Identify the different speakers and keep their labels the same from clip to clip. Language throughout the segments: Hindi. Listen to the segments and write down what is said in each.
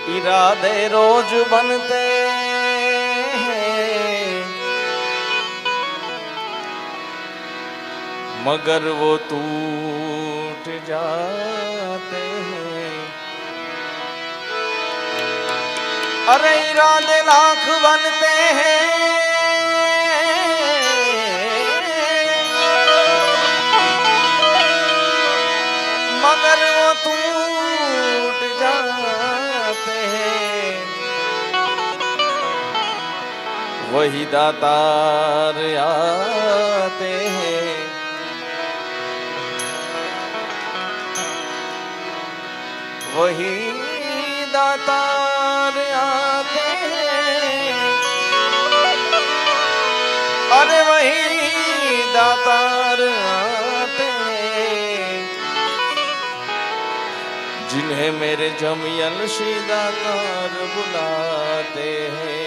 Speaker 1: इरादे रोज बनते हैं मगर वो टूट जाते हैं। अरे इरादे लाख बनते हैं मगर वो टूट जाते हैं। वही दातार आते हैं वही दातार आते हैं। अरे वही दातार आते हैं जिन्हें मेरे जमियल सीदाकार बुलाते हैं।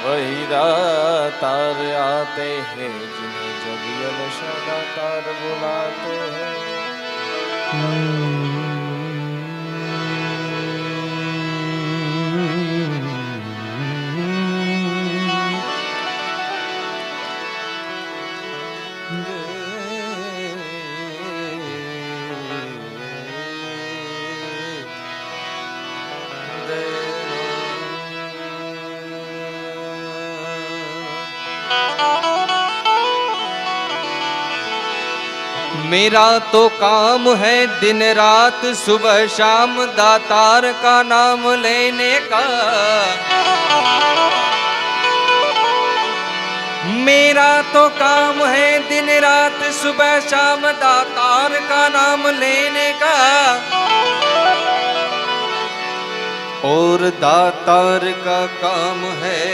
Speaker 1: वही दातार आते हैं जिन्हें जमियल सीदाकार बुलाते हैं।
Speaker 2: मेरा तो काम है दिन रात सुबह शाम दातार का नाम लेने का। मेरा तो काम है दिन रात सुबह शाम दातार का नाम लेने का। और दातार का काम है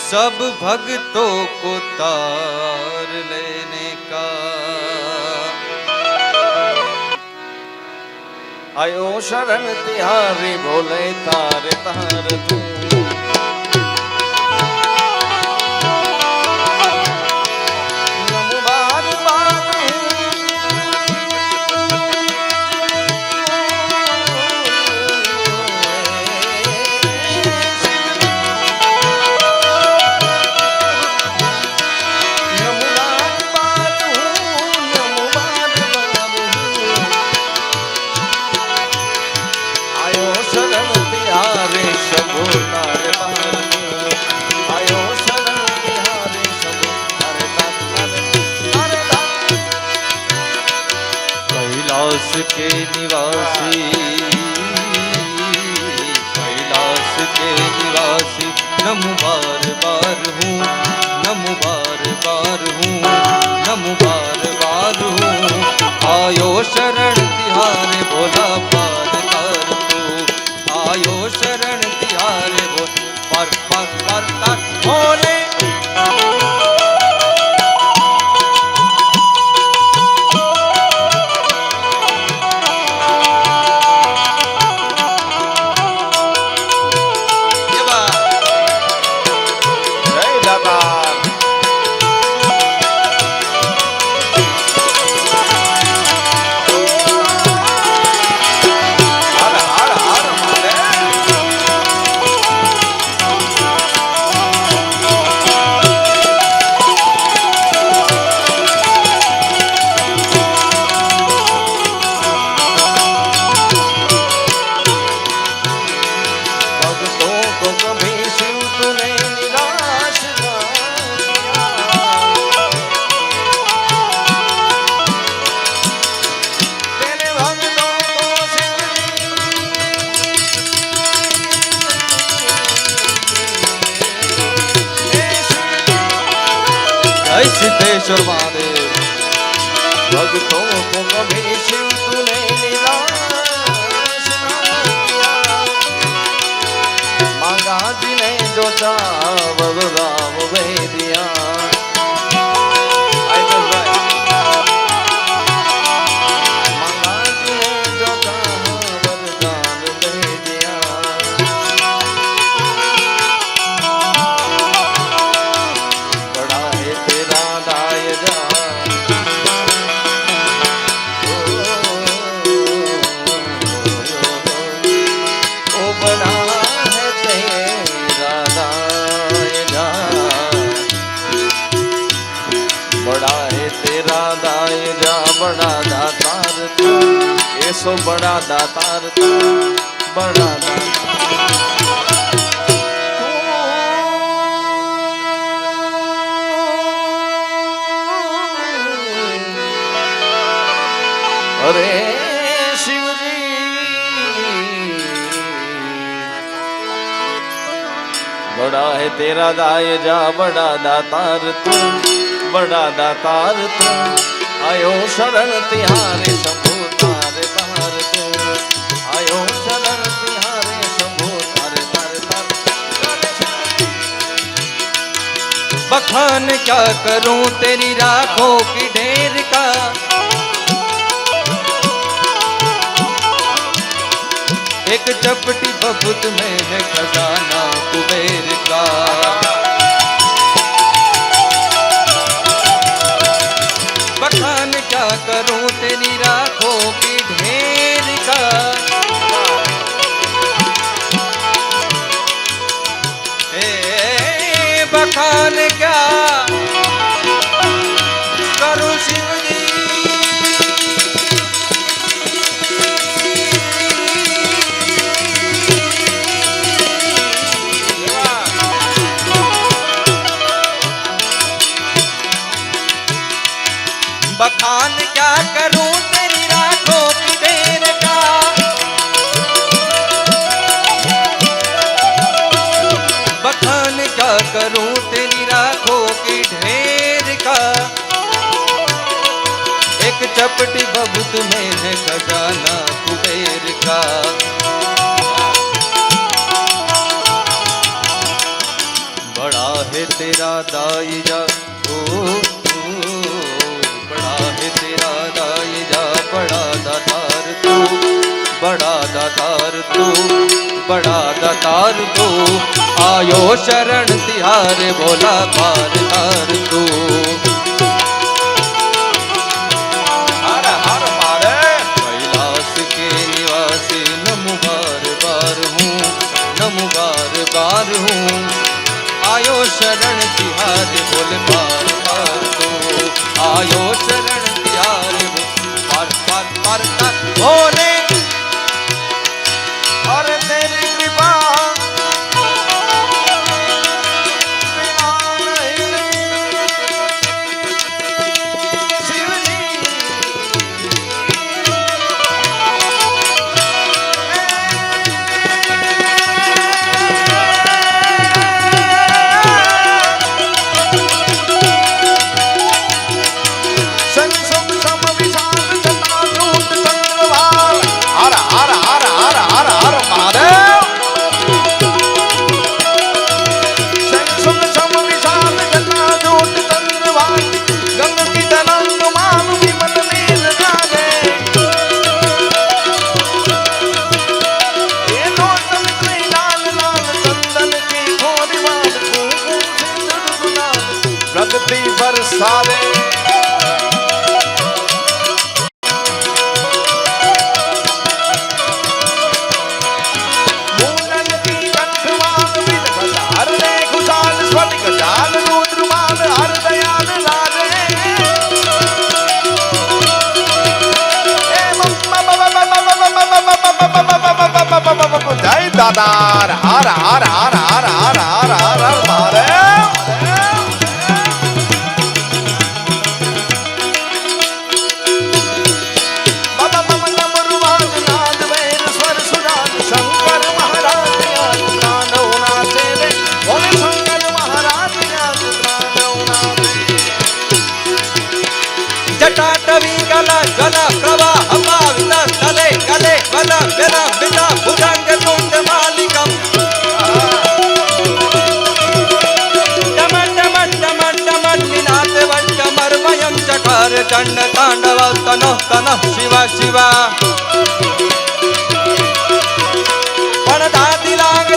Speaker 2: सब भक्तों को तार लेने का।
Speaker 1: आयो शरण तिहारी बोले तार तार तू।
Speaker 2: कैलाश के निवासी कैलाश के निवासी नमो बार बार हूँ नमो बार बार हूँ नमो बार बार हूँ। आयो शरण तिहारे बोला पार तार तू। आयो शरण तिहारे बोल पार पार पार तार बोले। सिद्धेश्वर महादेव।
Speaker 1: भक्तों को कभी शिव तूने निराश ना किया। मांगा जिन्हें जो चाहा वरदान दे दिया। मांगा जिन्हें जो चाहा वरदान दे दिया। बड़ा दातार तू, ऐसो बड़ा दातार तू, बड़ा दातार। अरे शिव जी बड़ा है तेरा दाय जा, बड़ा दातार तू, बड़ा दातार तू, आयो शरण तिहारे शंभु तारे बाहर तू, आयो शरण तिहारे शंभु तारे तारे तारे।
Speaker 2: बखान क्या करूं तेरी राखों की ढेर का, एक चपटी बबूत में है खजाना कुबेर का। बखान क्या करूं तेरी राखों की ढेर का, बखान क्या करूं शिव जी, बखान क्या करूं तेरी राखों की ढेर का, बखान क्या करूं तेरी राखों की ढेर का, एक चपटी बबूत में है खजाना कुबेर का। बड़ा है तेरा दाईजा तेरा दाईजा, बड़ा दातार तू, बड़ा दातार तू, बड़ा दातार तू, आयो शरण तिहारे बोला पार तार तू।
Speaker 1: हर हर मारे
Speaker 2: कैलाश के निवासी नमो बार बार हूँ, नमो बार बार हूँ, आयो शरण तिहारे बोल पार पार तू, आयो शरण पार पार पार बोले।
Speaker 1: और तेरी कृपा शिव जी प्रगति बरसावे मूलन की कंठवान विद बजार रे खुशाल स्फटिक जाल रुद्रमान हर दयाल लाले जय दादार हर हर हर हर हर हर हर हर महादेव।
Speaker 2: जटाटवी गला ज्वला प्रवाह पावित तले गले बल विला विला भुजंग तुंड मालिकम टमन टमन टमन टमन निनाद वट्ट मर्मयं चकार चंड तांडव तनः तनः शिव शिव पण दादी लाग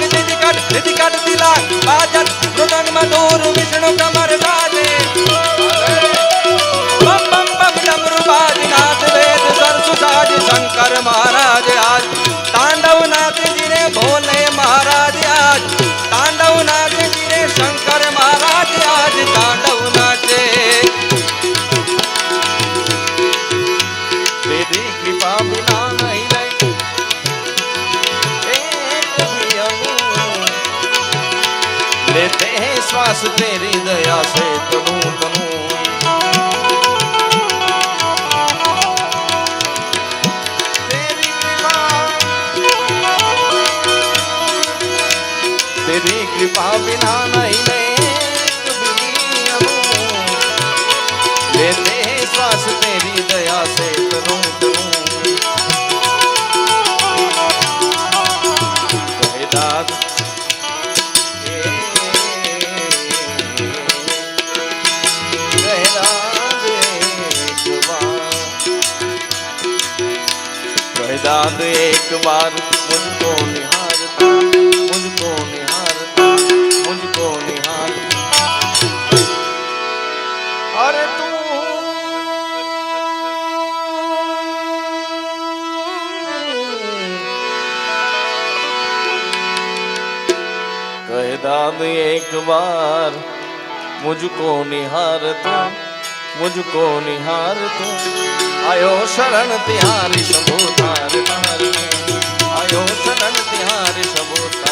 Speaker 2: दिदिकट दिदिकट दिदिकट दिलाग बाजत मृदंग मधुर विष्णु कमर बाजे बम बम बम डमरू बाजनाथ वेद सरसु साज शंकर महाराज आज तांडव नाथ जिने भोले महाराज आज
Speaker 1: कृपा बिना नहीं रही एक भी अणु। लेते हैं श्वास तेरी दया से तनू तनू। तेरी कृपा बिना नहीं लेते हैं श्वास तेरी दया से तनू तनू। कहे दाद दाद एक बार मुझको निहारता, मुझको निहारता, मुझको निहारता। अरे तू कहे दाद एक बार मुझको निहार तू, मुझको निहार तू। आयो शरण तिहारी शंभु तार तार, आयो शरण तिहारी शंभु तार।